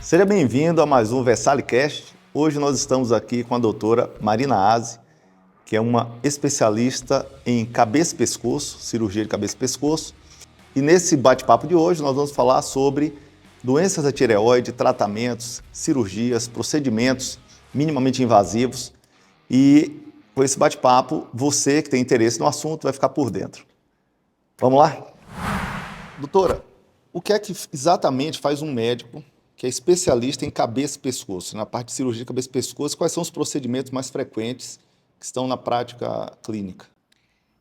Seja bem-vindo a mais um VersalheCast. Hoje nós estamos aqui com a doutora Marina Aze, que é uma especialista em cabeça e pescoço, cirurgia de cabeça e pescoço. E nesse bate-papo de hoje nós vamos falar sobre doenças da tireoide, tratamentos, cirurgias, procedimentos minimamente invasivos. E com esse bate-papo, você que tem interesse no assunto vai ficar por dentro. Vamos lá? Doutora, o que é que exatamente faz um médico que é especialista em cabeça e pescoço, na parte de cirurgia de cabeça e pescoço? Quais são os procedimentos mais frequentes que estão na prática clínica?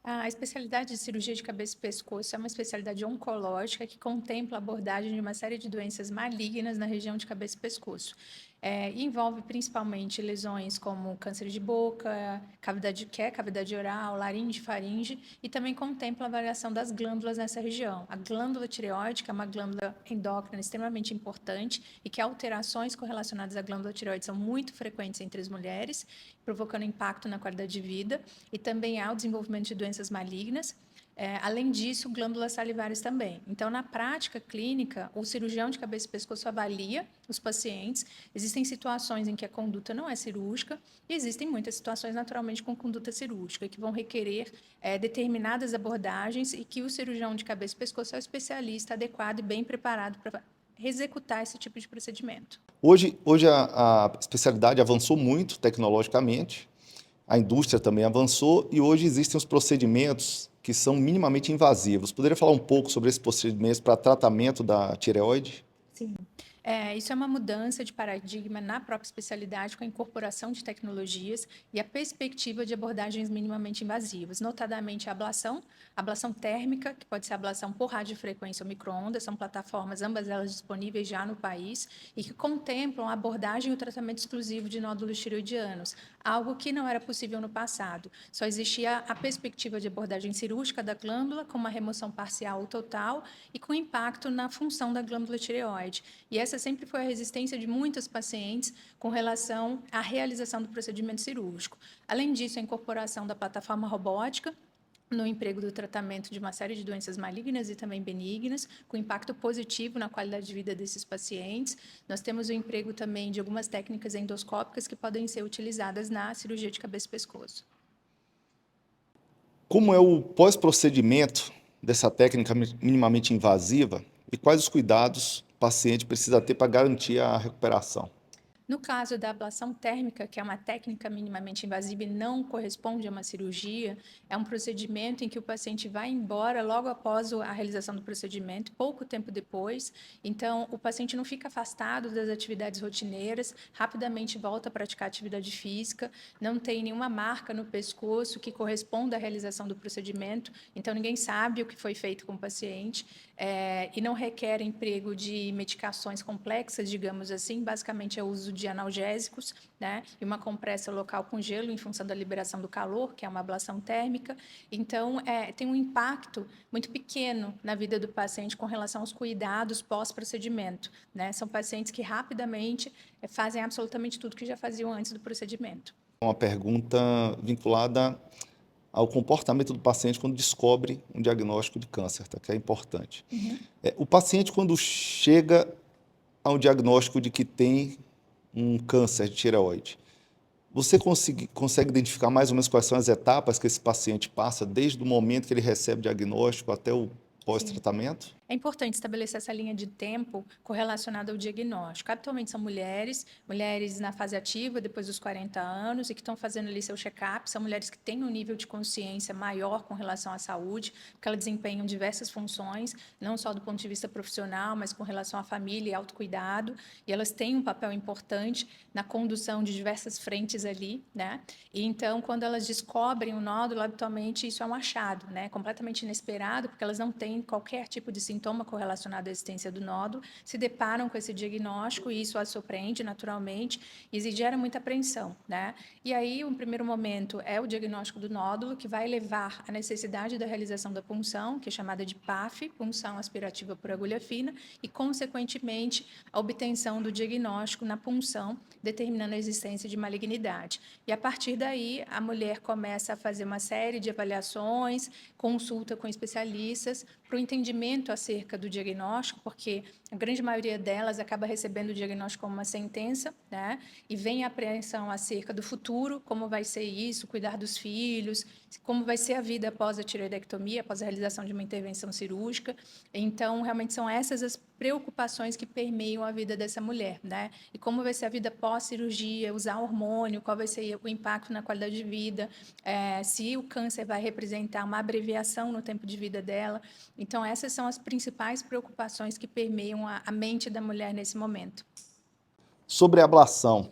A especialidade de cirurgia de cabeça e pescoço é uma especialidade oncológica que contempla a abordagem de uma série de doenças malignas na região de cabeça e pescoço. E envolve principalmente lesões como câncer de boca, cavidade oral, laringe, faringe, e também contempla a variação das glândulas nessa região. A glândula tireoide, que é uma glândula endócrina extremamente importante e que alterações correlacionadas à glândula tireoide são muito frequentes entre as mulheres, provocando impacto na qualidade de vida, e também há o desenvolvimento de doenças malignas. Além disso, glândulas salivares também. Então, na prática clínica, o cirurgião de cabeça e pescoço avalia os pacientes. Existem situações em que a conduta não é cirúrgica e existem muitas situações, naturalmente, com conduta cirúrgica, que vão requerer determinadas abordagens e que o cirurgião de cabeça e pescoço é o especialista adequado e bem preparado para executar esse tipo de procedimento. Hoje a especialidade avançou muito tecnologicamente, a indústria também avançou e hoje existem os procedimentos que são minimamente invasivos. Poderia falar um pouco sobre esses procedimentos para tratamento da tireoide? Sim. Isso é uma mudança de paradigma na própria especialidade com a incorporação de tecnologias e a perspectiva de abordagens minimamente invasivas, notadamente a ablação térmica, que pode ser ablação por radiofrequência ou micro-ondas, são plataformas, ambas elas disponíveis já no país, e que contemplam a abordagem e o tratamento exclusivo de nódulos tireoidianos, algo que não era possível no passado. Só existia a perspectiva de abordagem cirúrgica da glândula, com uma remoção parcial ou total, e com impacto na função da glândula tireoide. E essa sempre foi a resistência de muitos pacientes com relação à realização do procedimento cirúrgico. Além disso, a incorporação da plataforma robótica no emprego do tratamento de uma série de doenças malignas e também benignas, com impacto positivo na qualidade de vida desses pacientes. Nós temos o emprego também de algumas técnicas endoscópicas que podem ser utilizadas na cirurgia de cabeça e pescoço. Como é o pós-procedimento dessa técnica minimamente invasiva e quais os cuidados o paciente precisa ter para garantir a recuperação? No caso da ablação térmica, que é uma técnica minimamente invasiva e não corresponde a uma cirurgia, é um procedimento em que o paciente vai embora logo após a realização do procedimento, pouco tempo depois. Então, o paciente não fica afastado das atividades rotineiras, rapidamente volta a praticar atividade física, não tem nenhuma marca no pescoço que corresponda à realização do procedimento, então ninguém sabe o que foi feito com o paciente. E não requer emprego de medicações complexas, digamos assim, basicamente é o uso de analgésicos, né, e uma compressa local com gelo em função da liberação do calor, que é uma ablação térmica. Então, tem um impacto muito pequeno na vida do paciente com relação aos cuidados pós-procedimento, né? São pacientes que rapidamente fazem absolutamente tudo que já faziam antes do procedimento. Uma pergunta vinculada ao comportamento do paciente quando descobre um diagnóstico de câncer, tá? Que é importante. Uhum. O paciente, quando chega ao diagnóstico de que tem um câncer de tireoide, você consegue identificar mais ou menos quais são as etapas que esse paciente passa, desde o momento que ele recebe o diagnóstico até o Sim. pós-tratamento? É importante estabelecer essa linha de tempo correlacionada ao diagnóstico. Atualmente são mulheres na fase ativa, depois dos 40 anos, e que estão fazendo ali seu check-up. São mulheres que têm um nível de consciência maior com relação à saúde, porque elas desempenham diversas funções, não só do ponto de vista profissional, mas com relação à família e autocuidado. E elas têm um papel importante na condução de diversas frentes ali, né? E então, quando elas descobrem o nódulo, habitualmente isso é um achado, né? Completamente inesperado, porque elas não têm qualquer tipo de sintoma correlacionado à existência do nódulo, se deparam com esse diagnóstico e isso as surpreende naturalmente e gera muita apreensão, né? E aí, um primeiro momento é o diagnóstico do nódulo, que vai levar à necessidade da realização da punção, que é chamada de PAF, punção aspirativa por agulha fina, e, consequentemente, a obtenção do diagnóstico na punção, determinando a existência de malignidade. E, a partir daí, a mulher começa a fazer uma série de avaliações, consulta com especialistas, para o entendimento acerca do diagnóstico, porque a grande maioria delas acaba recebendo o diagnóstico como uma sentença, né? E vem a apreensão acerca do futuro, como vai ser isso, cuidar dos filhos, como vai ser a vida após a tireoidectomia, após a realização de uma intervenção cirúrgica. Então, realmente são essas as preocupações que permeiam a vida dessa mulher, né? E como vai ser a vida pós-cirurgia, usar hormônio, qual vai ser o impacto na qualidade de vida, se o câncer vai representar uma abreviação no tempo de vida dela. Então, essas são as principais preocupações que permeiam a mente da mulher nesse momento. Sobre a ablação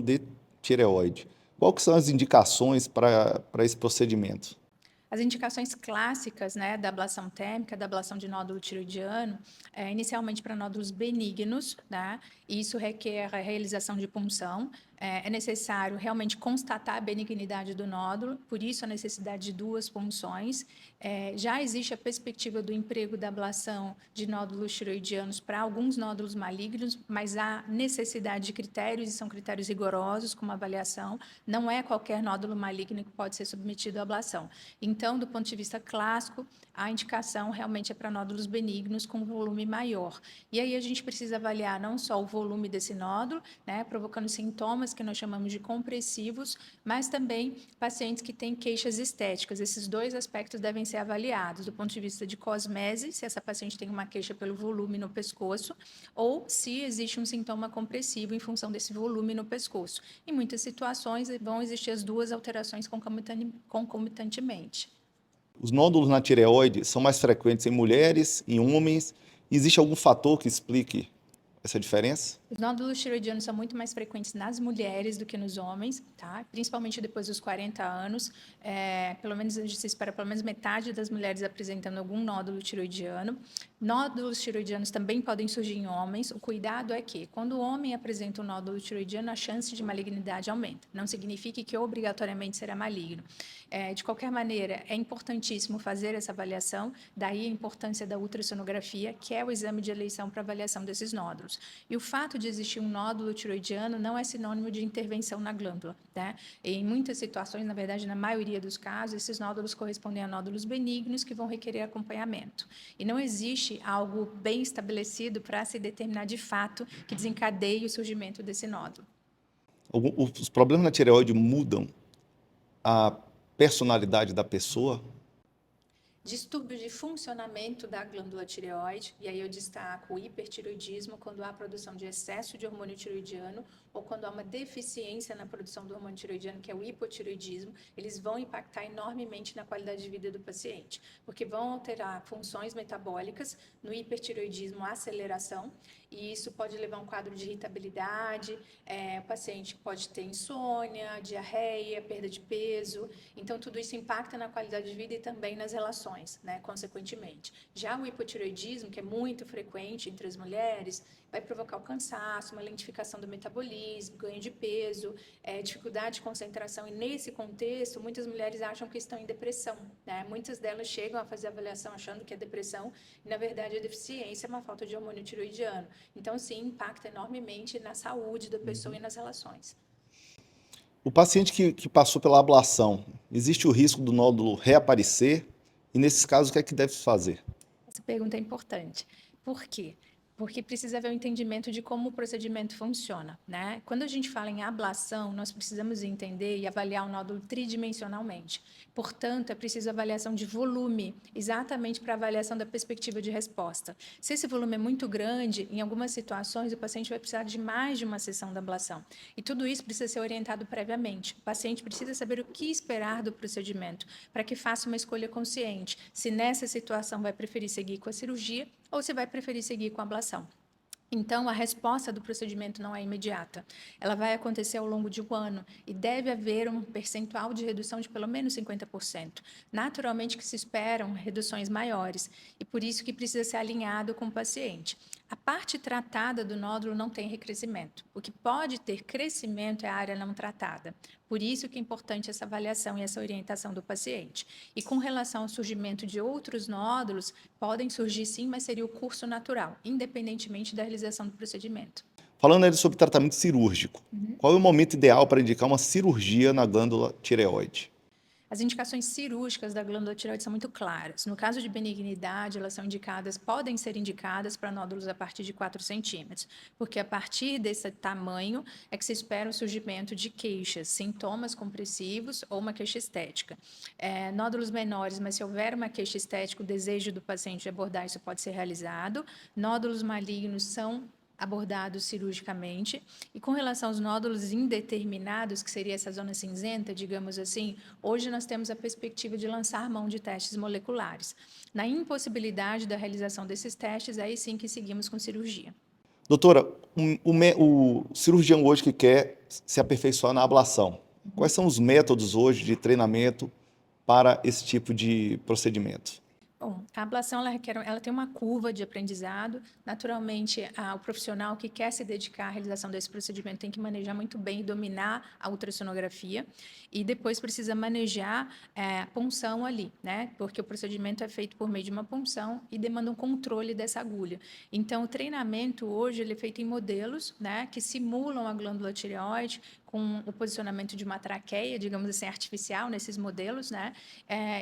de tireoide, quais que são as indicações para esse procedimento? As indicações clássicas, né, da ablação térmica, da ablação de nódulo tiroidiano, inicialmente para nódulos benignos, né, e isso requer a realização de punção. É necessário realmente constatar a benignidade do nódulo, por isso a necessidade de 2 punções. Já existe a perspectiva do emprego da ablação de nódulos tiroidianos para alguns nódulos malignos, mas há necessidade de critérios, e são critérios rigorosos, como avaliação. Não é qualquer nódulo maligno que pode ser submetido à ablação. Então, do ponto de vista clássico, a indicação realmente é para nódulos benignos com volume maior. E aí a gente precisa avaliar não só o volume desse nódulo, né, provocando sintomas que nós chamamos de compressivos, mas também pacientes que têm queixas estéticas. Esses 2 aspectos devem ser avaliados, do ponto de vista de cosmese, se essa paciente tem uma queixa pelo volume no pescoço, ou se existe um sintoma compressivo em função desse volume no pescoço. Em muitas situações vão existir as 2 alterações concomitantemente. Os nódulos na tireoide são mais frequentes em mulheres, em homens? Existe algum fator que explique essa diferença? Os nódulos tiroidianos são muito mais frequentes nas mulheres do que nos homens, tá? Principalmente depois dos 40 anos. Pelo menos a gente espera pelo menos metade das mulheres apresentando algum nódulo tiroidiano. Nódulos tiroidianos também podem surgir em homens. O cuidado é que, quando o homem apresenta um nódulo tiroidiano, a chance de malignidade aumenta. Não significa que obrigatoriamente será maligno. De qualquer maneira, é importantíssimo fazer essa avaliação, daí a importância da ultrassonografia, que é o exame de eleição para avaliação desses nódulos. E o fato de existir um nódulo tiroidiano não é sinônimo de intervenção na glândula, né? Em muitas situações, na verdade, na maioria dos casos, esses nódulos correspondem a nódulos benignos que vão requerer acompanhamento. E não existe algo bem estabelecido para se determinar de fato que desencadeie o surgimento desse nódulo. Os problemas na tireoide mudam a personalidade da pessoa? Distúrbio de funcionamento da glândula tireoide, e aí eu destaco o hipertireoidismo, quando há produção de excesso de hormônio tireoidiano ou quando há uma deficiência na produção do hormônio tireoidiano, que é o hipotireoidismo, eles vão impactar enormemente na qualidade de vida do paciente, porque vão alterar funções metabólicas, no hipertireoidismo, a aceleração, e isso pode levar a um quadro de irritabilidade, o paciente pode ter insônia, diarreia, perda de peso, então tudo isso impacta na qualidade de vida e também nas relações, né, consequentemente. Já o hipotireoidismo, que é muito frequente entre as mulheres, vai provocar o cansaço, uma lentificação do metabolismo, ganho de peso, dificuldade de concentração, e nesse contexto, muitas mulheres acham que estão em depressão, né? Muitas delas chegam a fazer avaliação achando que é depressão, e na verdade a deficiência é uma falta de hormônio tireoidiano. Então, sim, impacta enormemente na saúde da pessoa e nas relações. O paciente que passou pela ablação, existe o risco do nódulo reaparecer? E nesses casos, o que é que deve se fazer? Essa pergunta é importante. Por quê? Porque precisa haver um entendimento de como o procedimento funciona, né? Quando a gente fala em ablação, nós precisamos entender e avaliar o nódulo tridimensionalmente. Portanto, é preciso avaliação de volume, exatamente para avaliação da perspectiva de resposta. Se esse volume é muito grande, em algumas situações o paciente vai precisar de mais de uma sessão da ablação. E tudo isso precisa ser orientado previamente. O paciente precisa saber o que esperar do procedimento, para que faça uma escolha consciente, se nessa situação vai preferir seguir com a cirurgia ou se vai preferir seguir com a ablação. Então, a resposta do procedimento não é imediata. Ela vai acontecer ao longo de um ano e deve haver um percentual de redução de pelo menos 50%. Naturalmente que se esperam reduções maiores e por isso que precisa ser alinhado com o paciente. A parte tratada do nódulo não tem recrescimento. O que pode ter crescimento é a área não tratada. Por isso que é importante essa avaliação e essa orientação do paciente. E com relação ao surgimento de outros nódulos, podem surgir sim, mas seria o curso natural, independentemente da realização do procedimento. Falando ainda sobre tratamento cirúrgico, qual é o momento ideal para indicar uma cirurgia na glândula tireoide? As indicações cirúrgicas da glândula tireoide são muito claras. No caso de benignidade, elas são indicadas, podem ser indicadas para nódulos a partir de 4 centímetros, porque a partir desse tamanho é que se espera o surgimento de queixas, sintomas compressivos ou uma queixa estética. Nódulos menores, mas se houver uma queixa estética, o desejo do paciente de abordar isso pode ser realizado. Nódulos malignos são abordados cirurgicamente. E com relação aos nódulos indeterminados, que seria essa zona cinzenta, digamos assim, hoje nós temos a perspectiva de lançar mão de testes moleculares. Na impossibilidade da realização desses testes, aí sim que seguimos com cirurgia. Doutora, o cirurgião hoje que quer se aperfeiçoar na ablação, quais são os métodos hoje de treinamento para esse tipo de procedimento? Bom, a ablação ela tem uma curva de aprendizado. Naturalmente, o profissional que quer se dedicar à realização desse procedimento tem que manejar muito bem e dominar a ultrassonografia. E depois precisa manejar a punção ali, né? Porque o procedimento é feito por meio de uma punção e demanda um controle dessa agulha. Então, o treinamento hoje ele é feito em modelos, né? Que simulam a glândula tireoide com o posicionamento de uma traqueia, digamos assim, artificial nesses modelos, né?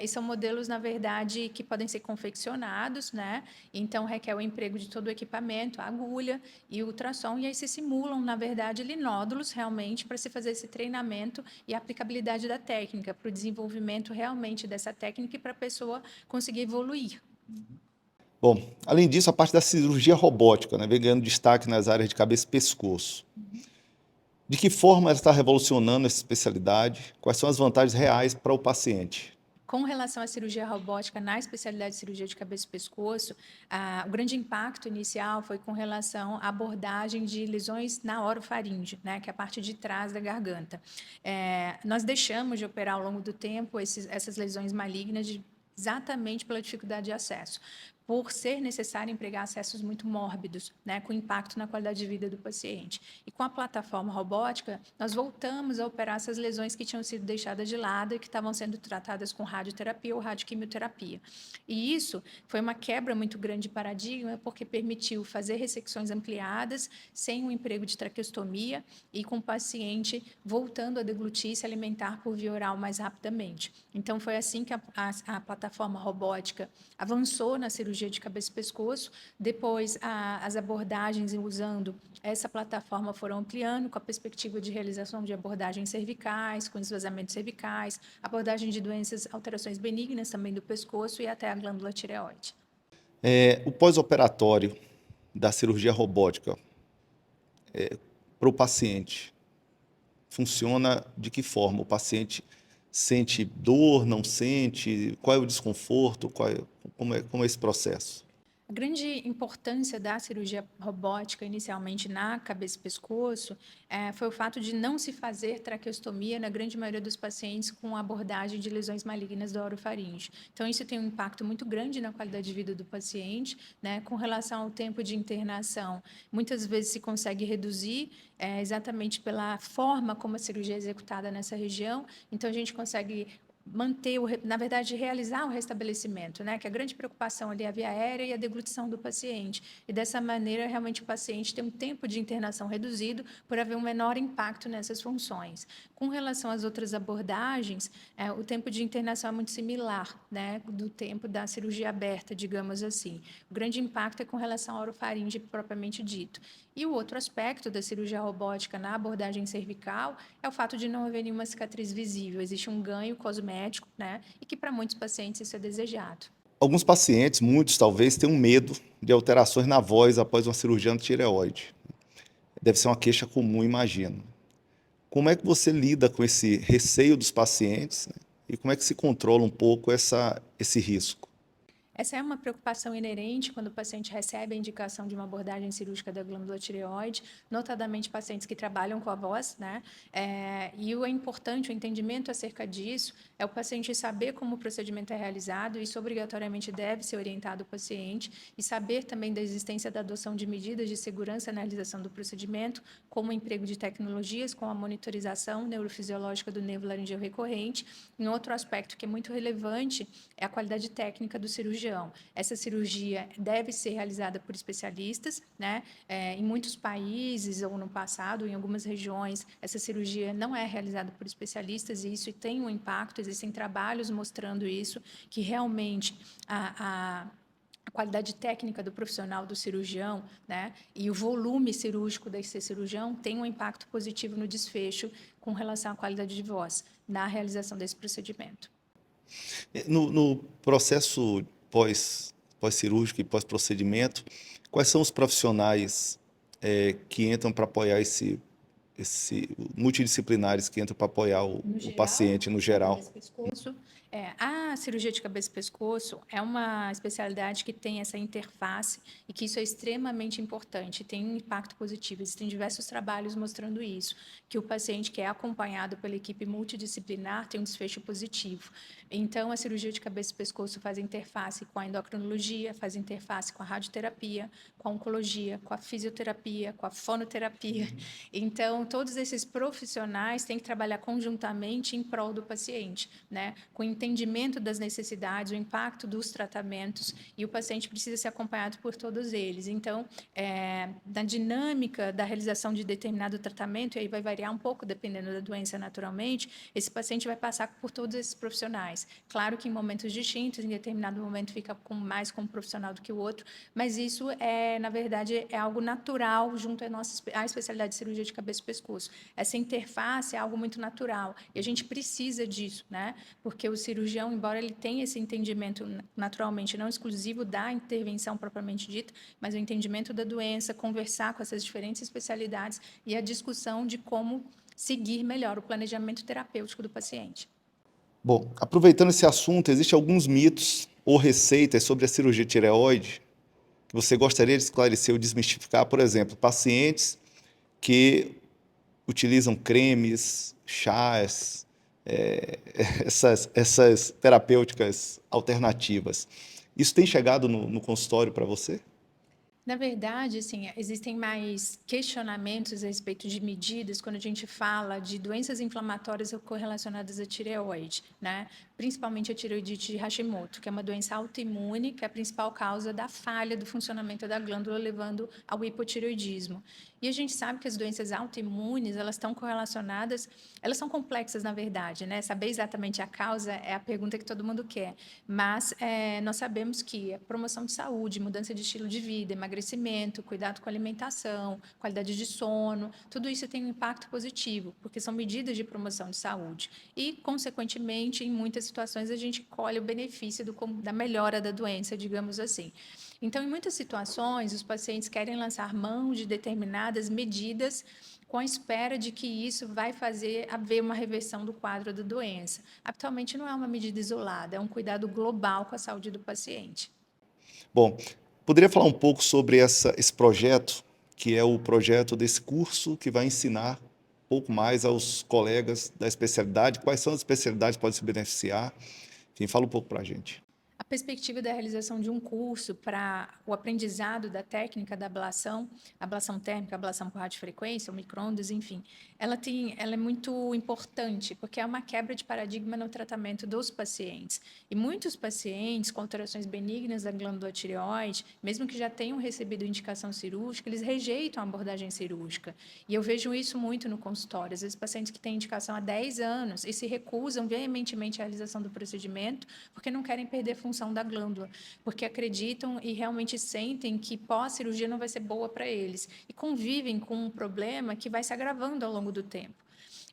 E são modelos, na verdade, que podem ser confeccionados, né? Então, requer o emprego de todo o equipamento, a agulha e o ultrassom, e aí se simulam, na verdade, ali nódulos realmente para se fazer esse treinamento e a aplicabilidade da técnica, para o desenvolvimento realmente dessa técnica e para a pessoa conseguir evoluir. Bom, além disso, a parte da cirurgia robótica, né, vem ganhando destaque nas áreas de cabeça e pescoço. De que forma ela está revolucionando essa especialidade? Quais são as vantagens reais para o paciente? Com relação à cirurgia robótica, na especialidade de cirurgia de cabeça e pescoço, o grande impacto inicial foi com relação à abordagem de lesões na orofaringe, né, que é a parte de trás da garganta. Nós deixamos de operar ao longo do tempo essas lesões malignas exatamente pela dificuldade de acesso, por ser necessário empregar acessos muito mórbidos, né, com impacto na qualidade de vida do paciente. E com a plataforma robótica, nós voltamos a operar essas lesões que tinham sido deixadas de lado e que estavam sendo tratadas com radioterapia ou radioquimioterapia. E isso foi uma quebra muito grande de paradigma, porque permitiu fazer ressecções ampliadas, sem o emprego de traqueostomia e com o paciente voltando a deglutir e se alimentar por via oral mais rapidamente. Então, foi assim que a plataforma robótica avançou na cirurgia de cabeça e pescoço. Depois, as abordagens usando essa plataforma foram ampliando com a perspectiva de realização de abordagens cervicais, com esvaziamentos cervicais, abordagem de doenças, alterações benignas também do pescoço e até a glândula tireoide. O pós-operatório da cirurgia robótica para o paciente funciona de que forma? O paciente sente dor, não sente? Qual é o desconforto? Como é esse processo? A grande importância da cirurgia robótica, inicialmente na cabeça e pescoço, foi o fato de não se fazer traqueostomia na grande maioria dos pacientes com abordagem de lesões malignas da orofaringe. Então, isso tem um impacto muito grande na qualidade de vida do paciente, né? Com relação ao tempo de internação, muitas vezes se consegue reduzir exatamente pela forma como a cirurgia é executada nessa região. Então, a gente consegue manter, na verdade, realizar o restabelecimento, né? Que a grande preocupação ali é a via aérea e a deglutição do paciente. E dessa maneira, realmente, o paciente tem um tempo de internação reduzido por haver um menor impacto nessas funções. Com relação às outras abordagens, o tempo de internação é muito similar, né? Do tempo da cirurgia aberta, digamos assim. O grande impacto é com relação à orofaringe propriamente dito. E o outro aspecto da cirurgia robótica na abordagem cervical é o fato de não haver nenhuma cicatriz visível. Existe um ganho cosmético, né? E que para muitos pacientes isso é desejado. Alguns pacientes, muitos talvez, têm um medo de alterações na voz após uma cirurgia de tireoide. Deve ser uma queixa comum, imagino. Como é que você lida com esse receio dos pacientes, né? E como é que se controla um pouco esse risco? Essa é uma preocupação inerente quando o paciente recebe a indicação de uma abordagem cirúrgica da glândula tireoide, notadamente pacientes que trabalham com a voz, né? E o importante, o entendimento acerca disso, é o paciente saber como o procedimento é realizado, isso obrigatoriamente deve ser orientado ao paciente, e saber também da existência da adoção de medidas de segurança na realização do procedimento, como o emprego de tecnologias, com a monitorização neurofisiológica do nervo laringeu recorrente. Em outro aspecto que é muito relevante é a qualidade técnica do cirurgião. região. Essa cirurgia deve ser realizada por especialistas, né? Em muitos países, ou no passado, em algumas regiões, essa cirurgia não é realizada por especialistas e isso tem um impacto, existem trabalhos mostrando isso, que realmente a qualidade técnica do profissional, do cirurgião, né, e o volume cirúrgico desse cirurgião tem um impacto positivo no desfecho com relação à qualidade de voz na realização desse procedimento. No processo pós-cirúrgico e pós-procedimento, quais são os profissionais que entram para apoiar multidisciplinares que entram para apoiar o paciente no geral? Pescoço, a cirurgia de cabeça e pescoço é uma especialidade que tem essa interface e que isso é extremamente importante, tem um impacto positivo. Existem diversos trabalhos mostrando isso, que o paciente que é acompanhado pela equipe multidisciplinar tem um desfecho positivo. Então, a cirurgia de cabeça e pescoço faz interface com a endocrinologia, faz interface com a radioterapia, com a oncologia, com a fisioterapia, com a fonoterapia. Então, todos esses profissionais têm que trabalhar conjuntamente em prol do paciente, né? Com o entendimento das necessidades, o impacto dos tratamentos, e o paciente precisa ser acompanhado por todos eles. Então, na dinâmica da realização de determinado tratamento, e aí vai variar um pouco dependendo da doença naturalmente, esse paciente vai passar por todos esses profissionais. Claro que em momentos distintos, em determinado momento fica mais com um profissional do que o outro, mas isso na verdade, é algo natural junto à especialidade de cirurgia de cabeça e pescoço. Essa interface é algo muito natural e a gente precisa disso, né? Porque o cirurgião, embora ele tenha esse entendimento naturalmente não exclusivo da intervenção propriamente dita, mas o entendimento da doença, conversar com essas diferentes especialidades e a discussão de como seguir melhor o planejamento terapêutico do paciente. Bom, aproveitando esse assunto, existem alguns mitos ou receitas sobre a cirurgia de tireoide que você gostaria de esclarecer ou desmistificar? Por exemplo, pacientes que utilizam cremes, chás, essas terapêuticas alternativas. Isso tem chegado no consultório para você? Na verdade, assim, existem mais questionamentos a respeito de medidas quando a gente fala de doenças inflamatórias correlacionadas à tireoide, né? Principalmente a tireoidite de Hashimoto, que é uma doença autoimune, que é a principal causa da falha do funcionamento da glândula, levando ao hipotireoidismo. E a gente sabe que as doenças autoimunes, elas estão correlacionadas, elas são complexas, na verdade, né? Saber exatamente a causa é a pergunta que todo mundo quer, mas nós sabemos que a promoção de saúde, mudança de estilo de vida, emagrecimento, cuidado com a alimentação, qualidade de sono, tudo isso tem um impacto positivo, porque são medidas de promoção de saúde. E, consequentemente, em muitas situações, a gente colhe o benefício da melhora da doença, digamos assim. Então, em muitas situações, os pacientes querem lançar mão de determinadas medidas com a espera de que isso vai fazer haver uma reversão do quadro da doença. Atualmente não é uma medida isolada, é um cuidado global com a saúde do paciente. Bom, poderia falar um pouco sobre esse projeto, que é o projeto desse curso que vai ensinar um pouco mais aos colegas da especialidade, quais são as especialidades que podem se beneficiar? Enfim, fala um pouco para a gente. A perspectiva da realização de um curso para o aprendizado da técnica da ablação térmica, ablação por radiofrequência, ou micro-ondas, enfim, ela é muito importante, porque é uma quebra de paradigma no tratamento dos pacientes. E muitos pacientes com alterações benignas da glândula tireoide, mesmo que já tenham recebido indicação cirúrgica, eles rejeitam a abordagem cirúrgica. E eu vejo isso muito no consultório. Às vezes, pacientes que têm indicação há 10 anos e se recusam veementemente à realização do procedimento, porque não querem perder função da glândula, porque acreditam e realmente sentem que pós-cirurgia não vai ser boa para eles e convivem com um problema que vai se agravando ao longo do tempo.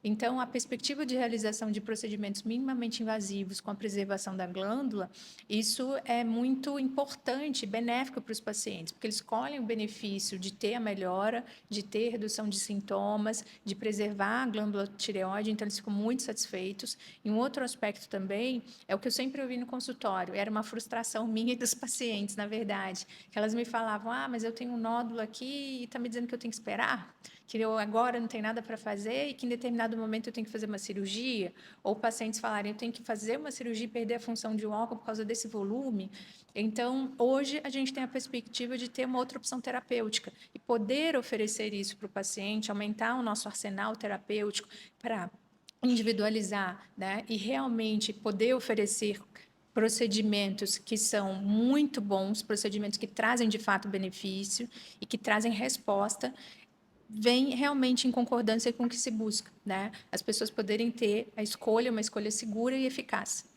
Então, a perspectiva de realização de procedimentos minimamente invasivos com a preservação da glândula, isso é muito importante, benéfico para os pacientes, porque eles colhem o benefício de ter a melhora, de ter redução de sintomas, de preservar a glândula tireoide, então eles ficam muito satisfeitos. E um outro aspecto também é o que eu sempre ouvi no consultório, era uma frustração minha e dos pacientes, na verdade, que elas me falavam, mas eu tenho um nódulo aqui e está me dizendo que eu tenho que esperar, que eu agora não tenho nada para fazer e que em determinado momento eu tenho que fazer uma cirurgia, ou pacientes falarem, eu tenho que fazer uma cirurgia e perder a função de um órgão por causa desse volume. Então, hoje a gente tem a perspectiva de ter uma outra opção terapêutica e poder oferecer isso para o paciente, aumentar o nosso arsenal terapêutico para individualizar, né, e realmente poder oferecer procedimentos que são muito bons, procedimentos que trazem de fato benefício e que trazem resposta, vem realmente em concordância com o que se busca, né? As pessoas poderem ter a escolha, uma escolha segura e eficaz.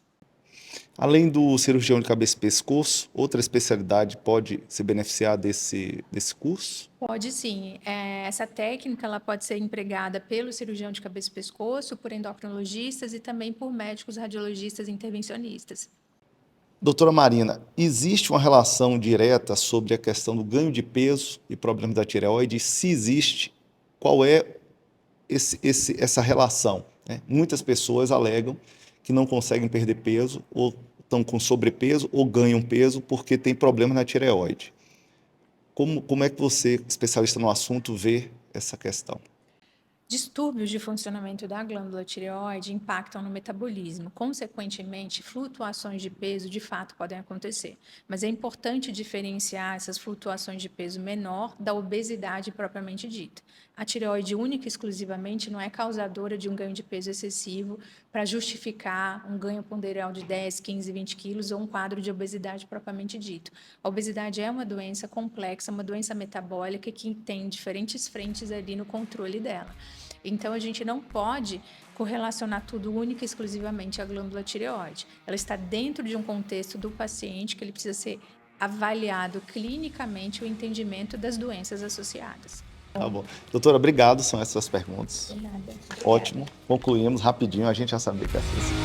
Além do cirurgião de cabeça e pescoço, outra especialidade pode se beneficiar desse curso? Pode sim. Essa técnica ela pode ser empregada pelo cirurgião de cabeça e pescoço, por endocrinologistas e também por médicos radiologistas intervencionistas. Doutora Marina, existe uma relação direta sobre a questão do ganho de peso e problemas da tireoide? Se existe, qual é essa relação, né? Muitas pessoas alegam que não conseguem perder peso, ou estão com sobrepeso, ou ganham peso porque tem problemas na tireoide. Como é que você, especialista no assunto, vê essa questão? Distúrbios de funcionamento da glândula tireoide impactam no metabolismo. Consequentemente, flutuações de peso de fato podem acontecer. Mas é importante diferenciar essas flutuações de peso menor da obesidade propriamente dita. A tireoide única e exclusivamente não é causadora de um ganho de peso excessivo para justificar um ganho ponderal de 10, 15, 20 quilos ou um quadro de obesidade propriamente dito. A obesidade é uma doença complexa, uma doença metabólica que tem diferentes frentes ali no controle dela. Então, a gente não pode correlacionar tudo única e exclusivamente à glândula tireoide. Ela está dentro de um contexto do paciente que ele precisa ser avaliado clinicamente o entendimento das doenças associadas. Tá bom. Doutora, obrigado, são essas as perguntas. De nada. Ótimo, concluímos rapidinho, a gente já sabia que ia ser assim.